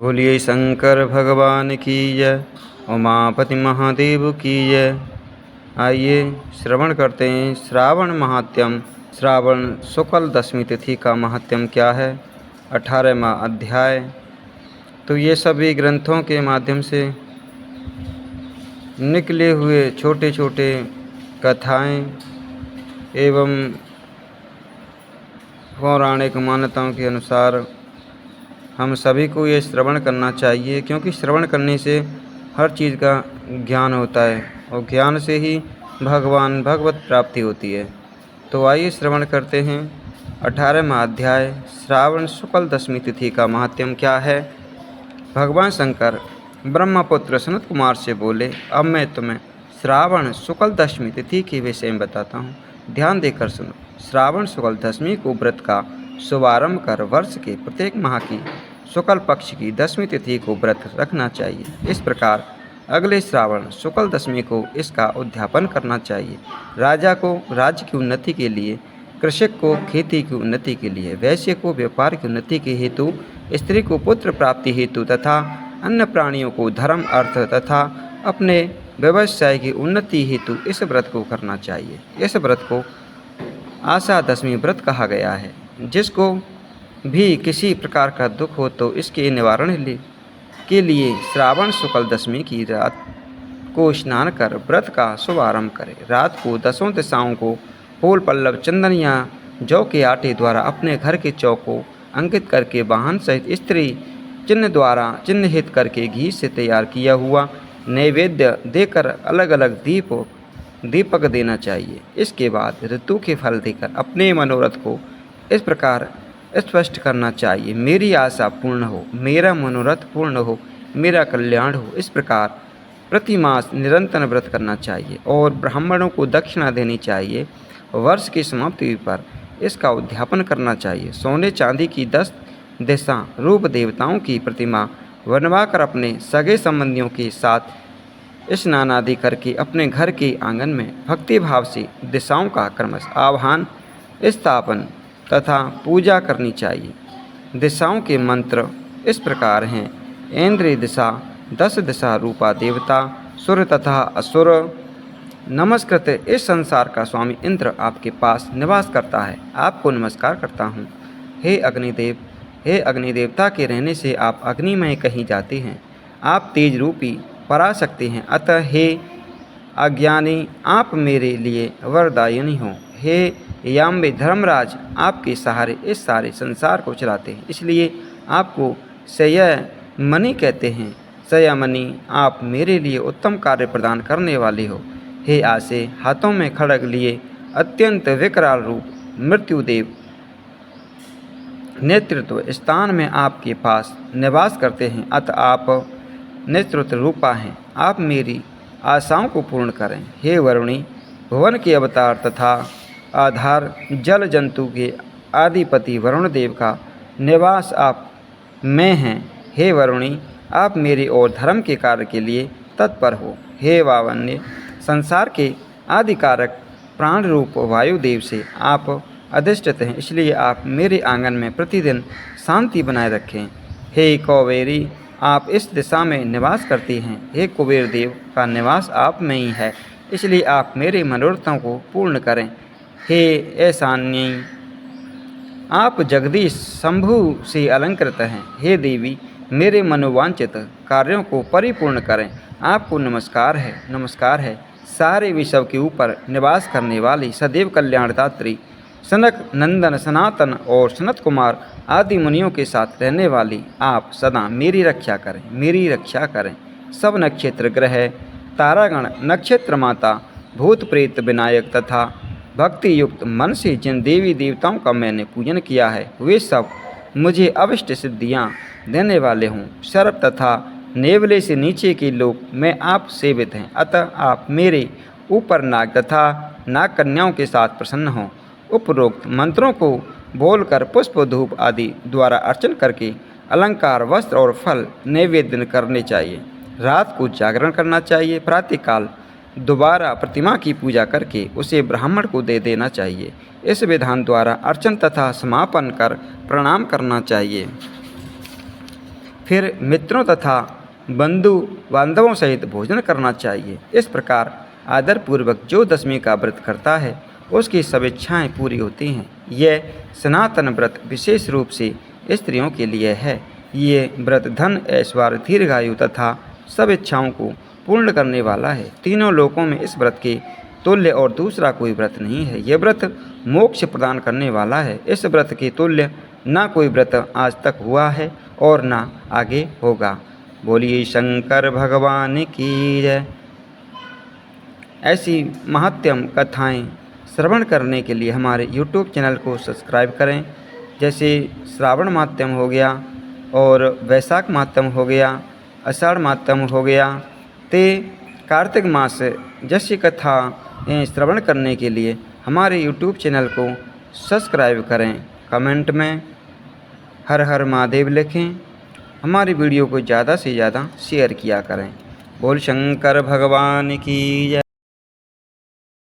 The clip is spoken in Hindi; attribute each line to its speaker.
Speaker 1: बोलिए शंकर भगवान की जय, उमापति महादेव की जय। आइए श्रवण करते हैं श्रावण महात्म्य। श्रावण शुक्ल दशमी तिथि का महात्म्य क्या है, 18वां अध्याय। तो ये सभी ग्रंथों के माध्यम से निकले हुए छोटे छोटे कथाएं एवं पौराणिक मान्यताओं के अनुसार हम सभी को ये श्रवण करना चाहिए, क्योंकि श्रवण करने से हर चीज़ का ज्ञान होता है और ज्ञान से ही भगवान भगवत प्राप्ति होती है। तो आइए श्रवण करते हैं 18वां अध्याय। श्रावण शुक्ल दशमी तिथि का महात्म्य क्या है। भगवान शंकर ब्रह्मपुत्र सनत कुमार से बोले, अब मैं तुम्हें श्रावण शुक्ल दशमी तिथि के विषय में बताता हूँ, ध्यान देकर सुनो। श्रावण शुक्ल दशमी को व्रत का शुभारंभ कर वर्ष के प्रत्येक माह की शुक्ल पक्ष की दशमी तिथि को व्रत रखना चाहिए। इस प्रकार अगले श्रावण शुक्ल दशमी को इसका उद्यापन करना चाहिए। राजा को राज्य की उन्नति के लिए, कृषक को खेती की उन्नति के लिए, वैश्य को व्यापार की उन्नति के हेतु, स्त्री को पुत्र प्राप्ति हेतु तथा अन्य प्राणियों को धर्म अर्थ तथा अपने व्यवसाय की उन्नति हेतु इस व्रत को करना चाहिए। इस व्रत को आशा दशमी व्रत कहा गया है। जिसको भी किसी प्रकार का दुख हो तो इसके निवारण के लिए श्रावण शुक्ल दशमी की रात को स्नान कर व्रत का शुभारंभ करे। रात को 10 दिशाओं को फूल पल्लव चंदन या जौ के आटे द्वारा अपने घर के चौक को अंकित करके वाहन सहित स्त्री चिन्ह द्वारा चिन्हित करके घी से तैयार किया हुआ नैवेद्य देकर अलग अलग दीपक देना चाहिए। इसके बाद ऋतु के फल देकर अपने मनोरथ को इस प्रकार स्पष्ट करना चाहिए, मेरी आशा पूर्ण हो, मेरा मनोरथ पूर्ण हो, मेरा कल्याण हो। इस प्रकार प्रति मास निरंतर व्रत करना चाहिए और ब्राह्मणों को दक्षिणा देनी चाहिए। वर्ष की समाप्ति पर इसका उद्यापन करना चाहिए। सोने चांदी की 10 दिशा रूप देवताओं की प्रतिमा बनवाकर अपने सगे संबंधियों के साथ स्नान आदि करके अपने घर के आंगन में भक्ति भाव से दिशाओं का क्रमश आह्वान, स्थापन तथा पूजा करनी चाहिए। दिशाओं के मंत्र इस प्रकार हैं। इंद्रिय दिशा 10 दिशा रूपा देवता, सुर तथा असुर नमस्कृत। इस संसार का स्वामी इंद्र आपके पास निवास करता है, आपको नमस्कार करता हूँ। हे अग्निदेव, हे अग्निदेवता के रहने से आप अग्नि में कहीं जाते हैं, आप तेज रूपी पराशक्ति हैं। अतः हे अज्ञानी, आप मेरे लिए वरदायिनी हो। हे याम्बे धर्मराज, आपके सहारे इस सारे संसार को चलाते हैं, इसलिए आपको संयमनी कहते हैं। संयमनी, आप मेरे लिए उत्तम कार्य प्रदान करने वाले हो। हे आसे, हाथों में खड्ग लिए अत्यंत विकराल रूप मृत्युदेव, नेतृत्व स्थान में आपके पास निवास करते हैं। अतः आप नेतृत्व रूपा हैं, आप मेरी आशाओं को पूर्ण करें। हे वरुणी, भुवन के अवतार तथा आधार, जल जंतु के आदिपति वरुण देव का निवास आप में हैं। हे वरुणी, आप मेरे और धर्म के कार्य के लिए तत्पर हो। हे वावन्य, संसार के आदिकारक प्राण रूप वायुदेव से आप अधिष्ठित हैं, इसलिए आप मेरे आंगन में प्रतिदिन शांति बनाए रखें। हे कौवेरी, आप इस दिशा में निवास करती हैं। हे कुबेर देव का निवास आप में ही है, इसलिए आप मेरे मनोरथों को पूर्ण करें। हे ऐशान्य, आप जगदीश शंभु से अलंकृत हैं। हे देवी, मेरे मनोवांछित कार्यों को परिपूर्ण करें। आपको नमस्कार है, नमस्कार है। सारे विश्व के ऊपर निवास करने वाली सदैव कल्याणदात्री, सनक नंदन, सनातन और सनत कुमार आदि मुनियों के साथ रहने वाली आप सदा मेरी रक्षा करें, मेरी रक्षा करें। सब नक्षत्र ग्रह, तारागण, नक्षत्र माता, भूत प्रेत विनायक तथा भक्ति युक्त मन से जिन देवी देवताओं का मैंने पूजन किया है, वे सब मुझे अविष्ट सिद्धियाँ देने वाले हों। सर्प तथा नेवले से नीचे के लोग में आप सेवित हैं, अतः आप मेरे ऊपर नाग तथा नाग कन्याओं के साथ प्रसन्न हों। उपरोक्त मंत्रों को बोलकर पुष्प धूप आदि द्वारा अर्चन करके अलंकार, वस्त्र और फल नैवेद्य करने चाहिए। रात को जागरण करना चाहिए। प्रातःकाल दोबारा प्रतिमा की पूजा करके उसे ब्राह्मण को दे देना चाहिए। इस विधान द्वारा अर्चन तथा समापन कर प्रणाम करना चाहिए। फिर मित्रों तथा बंधु बांधवों सहित भोजन करना चाहिए। इस प्रकार आदरपूर्वक जो दशमी का व्रत करता है उसकी सब इच्छाएँ पूरी होती हैं। यह सनातन व्रत विशेष रूप से स्त्रियों के लिए है। ये व्रत धन, ऐश्वर्य, दीर्घायु तथा सब इच्छाओं को पूर्ण करने वाला है। तीनों लोकों में इस व्रत के तुल्य और दूसरा कोई व्रत नहीं है। यह व्रत मोक्ष प्रदान करने वाला है। इस व्रत के तुल्य ना कोई व्रत आज तक हुआ है और ना आगे होगा। बोलिए शंकर भगवान की जय। ऐसी महात्म्य कथाएं श्रवण करने के लिए हमारे YouTube चैनल को सब्सक्राइब करें। जैसे श्रावण महात्म्य हो गया और वैशाख महात्म्य हो गया, आषाढ़ महात्म्य हो गया, ते कार्तिक मास जैसी कथा श्रवण करने के लिए हमारे YouTube चैनल को सब्सक्राइब करें। कमेंट में हर हर महादेव लिखें। हमारी वीडियो को ज़्यादा से ज़्यादा शेयर किया करें। बोल शंकर भगवान की जय।